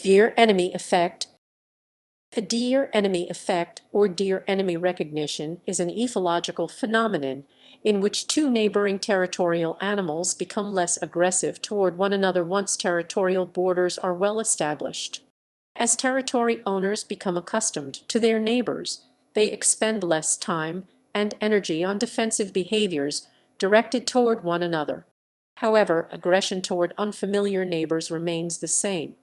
Deer-enemy effect. The deer-enemy effect, or deer-enemy recognition, is an ethological phenomenon in which two neighboring territorial animals become less aggressive toward one another once territorial borders are well established. As territory owners become accustomed to their neighbors, they expend less time and energy on defensive behaviors directed toward one another. However, aggression toward unfamiliar neighbors remains the same.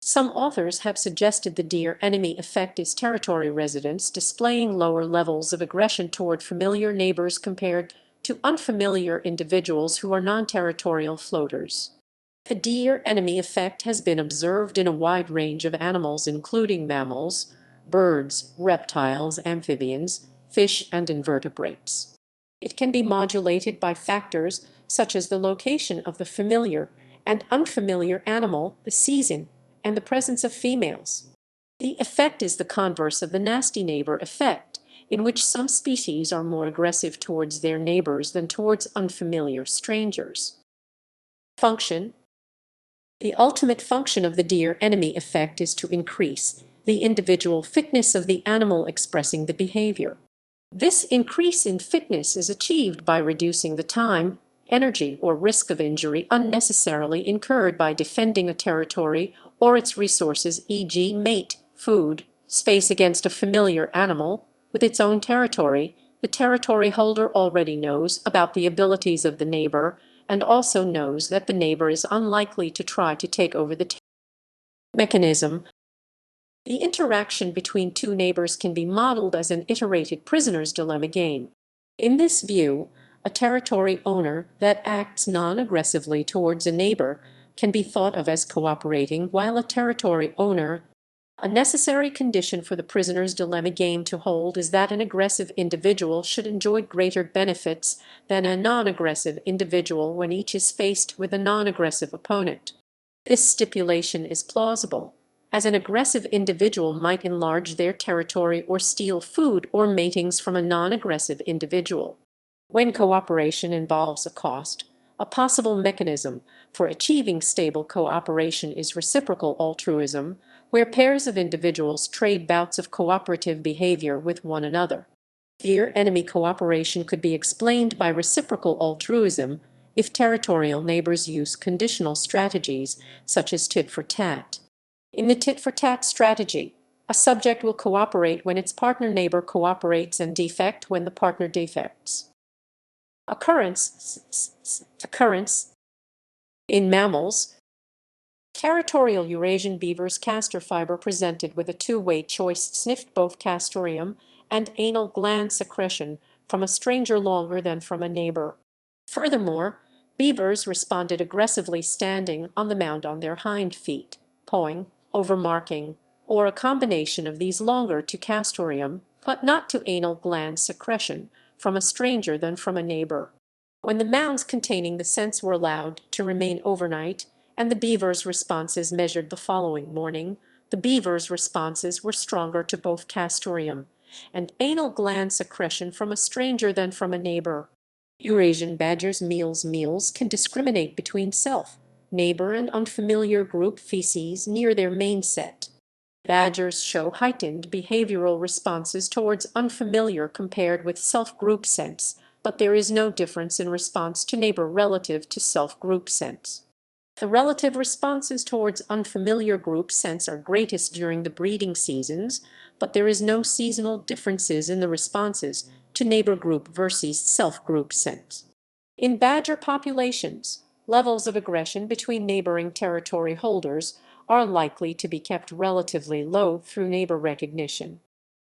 Some authors have suggested the deer-enemy effect is territory residents displaying lower levels of aggression toward familiar neighbors compared to unfamiliar individuals who are non-territorial floaters. The deer-enemy effect has been observed in a wide range of animals including mammals, birds, reptiles, amphibians, fish, and invertebrates. It can be modulated by factors such as the location of the familiar and unfamiliar animal, the season, and the presence of females. The effect is the converse of the nasty neighbor effect, in which some species are more aggressive towards their neighbors than towards unfamiliar strangers. Function. The ultimate function of the deer-enemy effect is to increase the individual fitness of the animal expressing the behavior. This increase in fitness is achieved by reducing the time, energy, or risk of injury unnecessarily incurred by defending a territory or its resources, e.g., mate, food, space against a familiar animal. With its own territory, the territory holder already knows about the abilities of the neighbor and also knows that the neighbor is unlikely to try to take over the mechanism. The interaction between two neighbors can be modeled as an iterated prisoner's dilemma game. In this view, a territory owner that acts non-aggressively towards a neighbor can be thought of as cooperating, while a territory owner. A necessary condition for the prisoner's dilemma game to hold is that an aggressive individual should enjoy greater benefits than a non-aggressive individual when each is faced with a non-aggressive opponent. This stipulation is plausible, as an aggressive individual might enlarge their territory or steal food or matings from a non-aggressive individual. When cooperation involves a cost, a possible mechanism for achieving stable cooperation is reciprocal altruism, where pairs of individuals trade bouts of cooperative behavior with one another. Deer-enemy cooperation could be explained by reciprocal altruism if territorial neighbors use conditional strategies such as tit-for-tat. In the tit-for-tat strategy, a subject will cooperate when its partner neighbor cooperates and defect when the partner defects. Occurrence. In mammals, territorial Eurasian beavers' castor fiber presented with a two-way choice sniffed both castoreum and anal gland secretion from a stranger longer than from a neighbor. Furthermore, beavers responded aggressively standing on the mound on their hind feet, pawing, overmarking, or a combination of these longer to castoreum, but not to anal gland secretion, from a stranger than from a neighbor. When the mounds containing the scents were allowed to remain overnight, and the beavers' responses measured the following morning, the beavers' responses were stronger to both castoreum and anal gland secretion from a stranger than from a neighbor. Eurasian badgers' meals can discriminate between self, neighbor, and unfamiliar group feces near their main set. Badgers show heightened behavioral responses towards unfamiliar compared with self-group scents, but there is no difference in response to neighbor relative to self-group scents. The relative responses towards unfamiliar group scents are greatest during the breeding seasons, but there is no seasonal differences in the responses to neighbor group versus self-group scents. In badger populations, levels of aggression between neighboring territory holders are likely to be kept relatively low through neighbor recognition.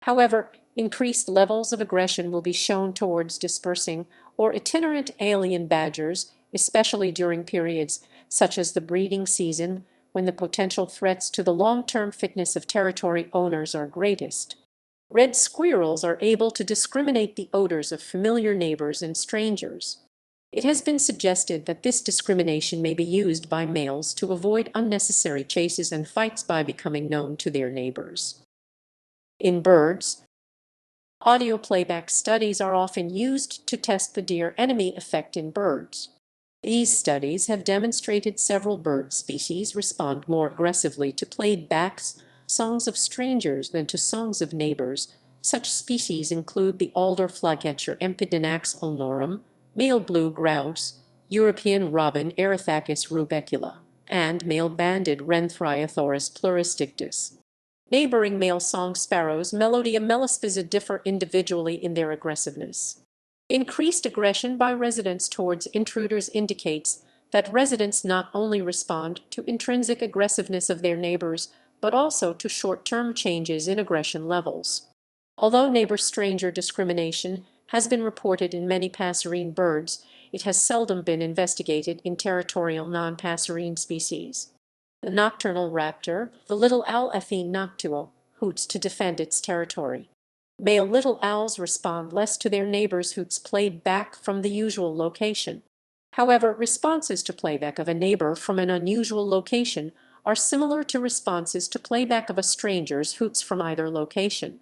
However, increased levels of aggression will be shown towards dispersing or itinerant alien badgers, especially during periods such as the breeding season, when the potential threats to the long-term fitness of territory owners are greatest. Red squirrels are able to discriminate the odors of familiar neighbors and strangers. It has been suggested that this discrimination may be used by males to avoid unnecessary chases and fights by becoming known to their neighbors. In birds, audio playback studies are often used to test the deer-enemy effect in birds. These studies have demonstrated several bird species respond more aggressively to played-back songs of strangers than to songs of neighbors. Such species include the alder flycatcher Empidonax ulnorum, male blue grouse, European robin Erythacus rubecula, and male banded wren Thryathoris pluristictus. Neighboring male song sparrows Melodia melaspisa differ individually in their aggressiveness. Increased aggression by residents towards intruders indicates that residents not only respond to intrinsic aggressiveness of their neighbors, but also to short-term changes in aggression levels. Although neighbor-stranger discrimination has been reported in many passerine birds, it has seldom been investigated in territorial non-passerine species. The nocturnal raptor, the little owl Athene noctuo, hoots to defend its territory. Male little owls respond less to their neighbors' hoots played back from the usual location. However, responses to playback of a neighbor from an unusual location are similar to responses to playback of a stranger's hoots from either location.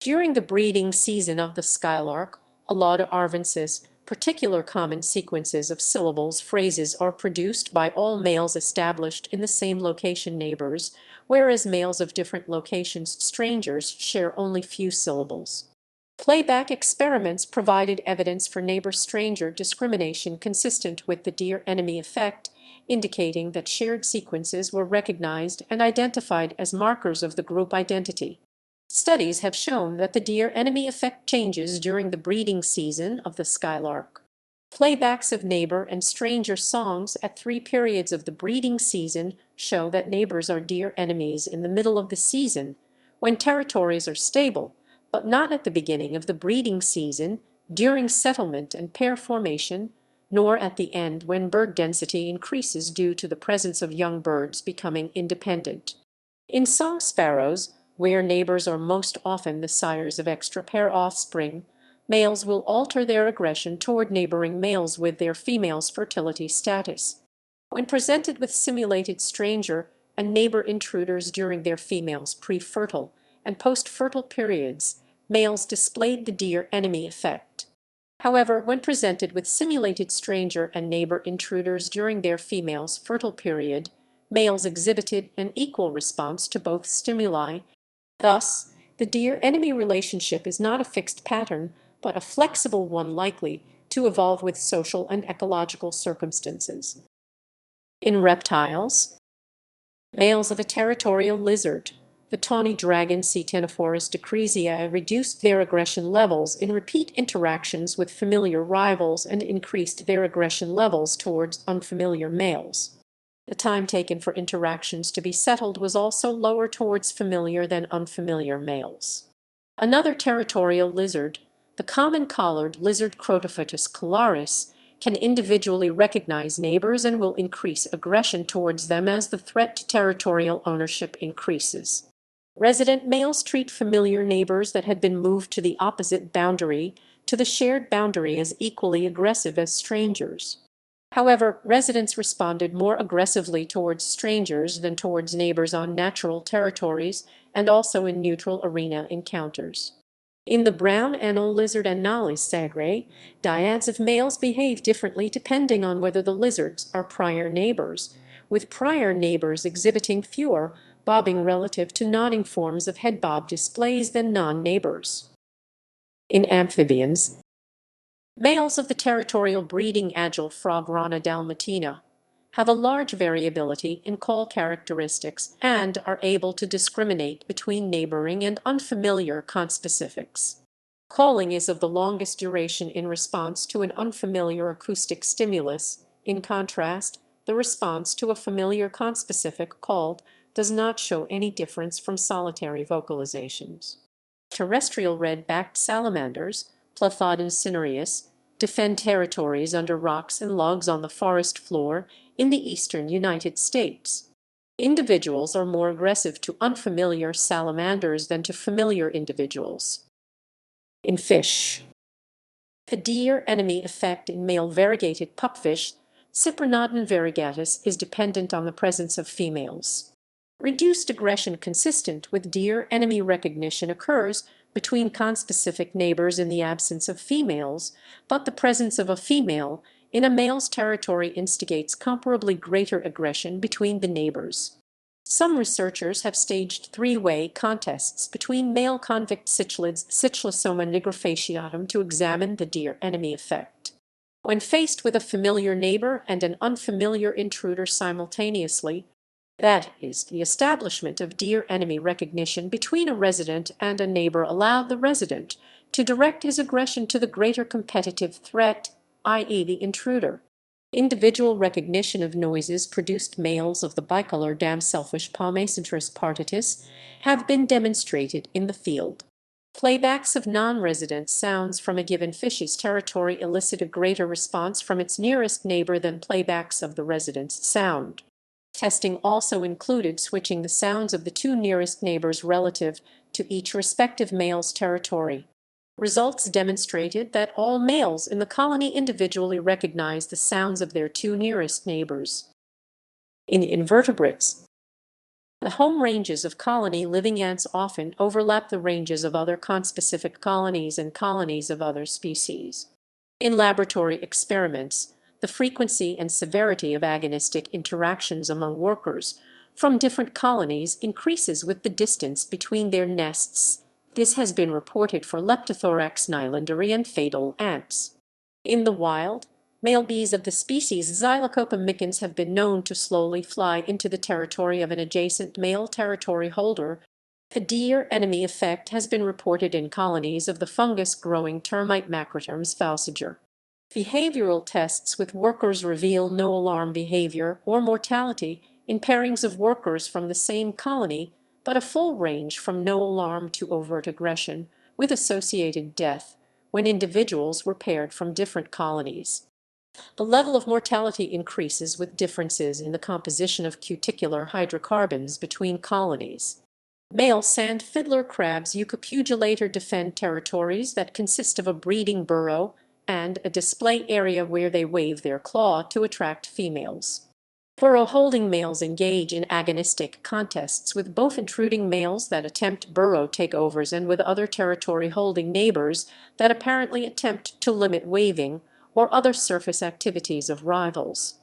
During the breeding season of the skylark, Alauda arvensis, particular common sequences of syllables phrases are produced by all males established in the same location neighbors, whereas males of different locations strangers share only few syllables. Playback experiments provided evidence for neighbor-stranger discrimination consistent with the deer-enemy effect, indicating that shared sequences were recognized and identified as markers of the group identity. Studies have shown that the deer-enemy effect changes during the breeding season of the skylark. Playbacks of neighbor and stranger songs at 3 periods of the breeding season show that neighbors are deer enemies in the middle of the season, when territories are stable, but not at the beginning of the breeding season, during settlement and pair formation, nor at the end when bird density increases due to the presence of young birds becoming independent. In song sparrows, where neighbors are most often the sires of extra pair offspring, males will alter their aggression toward neighboring males with their female's fertility status. When presented with simulated stranger and neighbor intruders during their females' pre-fertile and post-fertile periods, males displayed the deer-enemy effect. However, when presented with simulated stranger and neighbor intruders during their females' fertile period, males exhibited an equal response to both stimuli. Thus, the deer-enemy relationship is not a fixed pattern, but a flexible one likely to evolve with social and ecological circumstances. In reptiles, males of a territorial lizard, the tawny dragon Ctenophorus decresia, reduced their aggression levels in repeat interactions with familiar rivals and increased their aggression levels towards unfamiliar males. The time taken for interactions to be settled was also lower towards familiar than unfamiliar males. Another territorial lizard, the common collared lizard Crotophytus colaris, can individually recognize neighbors and will increase aggression towards them as the threat to territorial ownership increases. Resident males treat familiar neighbors that had been moved to the opposite boundary to the shared boundary as equally aggressive as strangers. However, residents responded more aggressively towards strangers than towards neighbors on natural territories and also in neutral arena encounters. In the brown anole lizard Anolis sagre, dyads of males behave differently depending on whether the lizards are prior neighbors, with prior neighbors exhibiting fewer bobbing relative to nodding forms of head bob displays than non-neighbors. In amphibians, males of the territorial breeding agile frog Rana dalmatina have a large variability in call characteristics and are able to discriminate between neighboring and unfamiliar conspecifics. Calling is of the longest duration in response to an unfamiliar acoustic stimulus. In contrast, the response to a familiar conspecific called does not show any difference from solitary vocalizations. Terrestrial red-backed salamanders, Plethodon cinereus, defend territories under rocks and logs on the forest floor in the eastern United States. Individuals are more aggressive to unfamiliar salamanders than to familiar individuals. In fish, the deer-enemy effect in male variegated pupfish, Cyprinodon variegatus, is dependent on the presence of females. Reduced aggression consistent with deer-enemy recognition occurs between conspecific neighbors in the absence of females, but the presence of a female in a male's territory instigates comparably greater aggression between the neighbors. Some researchers have staged three-way contests between male convict cichlids Cyclosoma nigrifasciatum to examine the deer-enemy effect. When faced with a familiar neighbor and an unfamiliar intruder simultaneously, that is, the establishment of deer-enemy recognition between a resident and a neighbor allowed the resident to direct his aggression to the greater competitive threat, i.e. the intruder. Individual recognition of noises produced males of the bicolor damselfish Palmacentris partitus have been demonstrated in the field. Playbacks of non-resident sounds from a given fish's territory elicit a greater response from its nearest neighbor than playbacks of the resident's sound. Testing also included switching the sounds of the two nearest neighbors relative to each respective male's territory. Results demonstrated that all males in the colony individually recognize the sounds of their two nearest neighbors. In invertebrates, the home ranges of colony living ants often overlap the ranges of other conspecific colonies and colonies of other species. In laboratory experiments, the frequency and severity of agonistic interactions among workers from different colonies increases with the distance between their nests. This has been reported for Leptothorax nylanderi and fatal ants. In the wild, male bees of the species Xylocopa micans have been known to slowly fly into the territory of an adjacent male territory holder. The deer-enemy effect has been reported in colonies of the fungus-growing termite Macrotermes falciger. Behavioral tests with workers reveal no alarm behavior or mortality in pairings of workers from the same colony, but a full range from no alarm to overt aggression, with associated death, when individuals were paired from different colonies. The level of mortality increases with differences in the composition of cuticular hydrocarbons between colonies. Male sand fiddler crabs eucopugulate or defend territories that consist of a breeding burrow and a display area where they wave their claw to attract females. Burrow-holding males engage in agonistic contests with both intruding males that attempt burrow takeovers and with other territory-holding neighbors that apparently attempt to limit waving or other surface activities of rivals.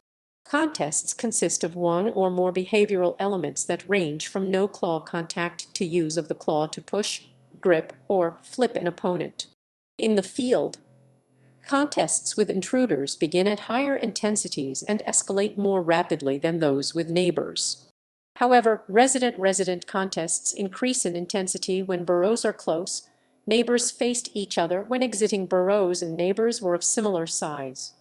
Contests consist of one or more behavioral elements that range from no claw contact to use of the claw to push, grip, or flip an opponent. In the field, contests with intruders begin at higher intensities and escalate more rapidly than those with neighbors. However, resident-resident contests increase in intensity when burrows are close, neighbors faced each other when exiting burrows, and neighbors were of similar size.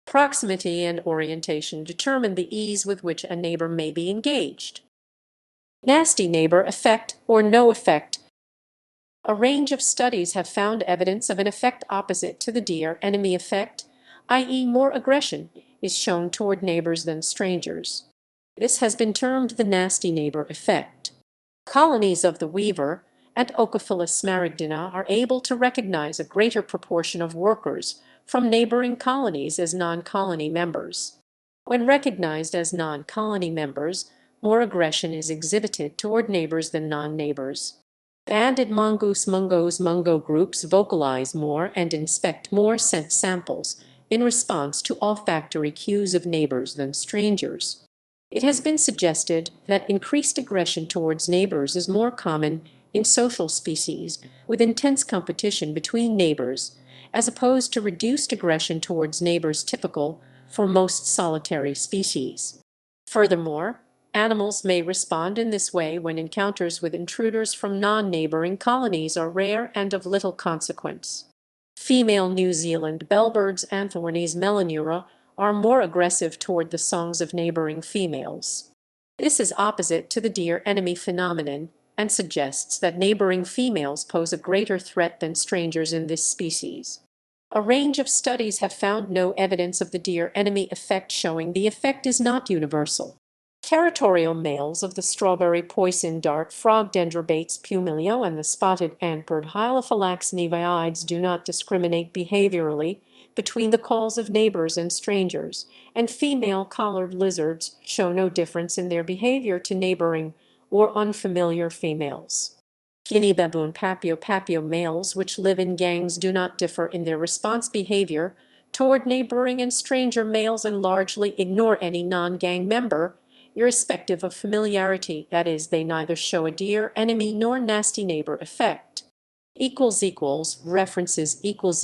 Proximity and orientation determine the ease with which a neighbor may be engaged. Nasty neighbor effect or no effect. A range of studies have found evidence of an effect opposite to the deer-enemy effect, i.e. more aggression is shown toward neighbors than strangers. This has been termed the nasty neighbor effect. Colonies of the weaver and Ocophilus smaragdina are able to recognize a greater proportion of workers from neighboring colonies as non-colony members. When recognized as non-colony members, more aggression is exhibited toward neighbors than non-neighbors. Banded mongoose mungo groups vocalize more and inspect more scent samples in response to olfactory cues of neighbors than strangers. It has been suggested that increased aggression towards neighbors is more common in social species with intense competition between neighbors, as opposed to reduced aggression towards neighbors typical for most solitary species. Furthermore, animals may respond in this way when encounters with intruders from non-neighboring colonies are rare and of little consequence. Female New Zealand bellbirds Anthornis melanura are more aggressive toward the songs of neighboring females. This is opposite to the deer-enemy phenomenon and suggests that neighboring females pose a greater threat than strangers in this species. A range of studies have found no evidence of the deer-enemy effect, showing the effect is not universal. Territorial males of the strawberry poison dart frog Dendrobates pumilio and the spotted antbird Hylophalax nevaides do not discriminate behaviorally between the calls of neighbors and strangers, and female collared lizards show no difference in their behavior to neighboring or unfamiliar females. Guinea baboon papio males which live in gangs do not differ in their response behavior toward neighboring and stranger males and largely ignore any non-gang member, irrespective of familiarity, that is, they neither show a dear enemy nor nasty neighbor effect. References equals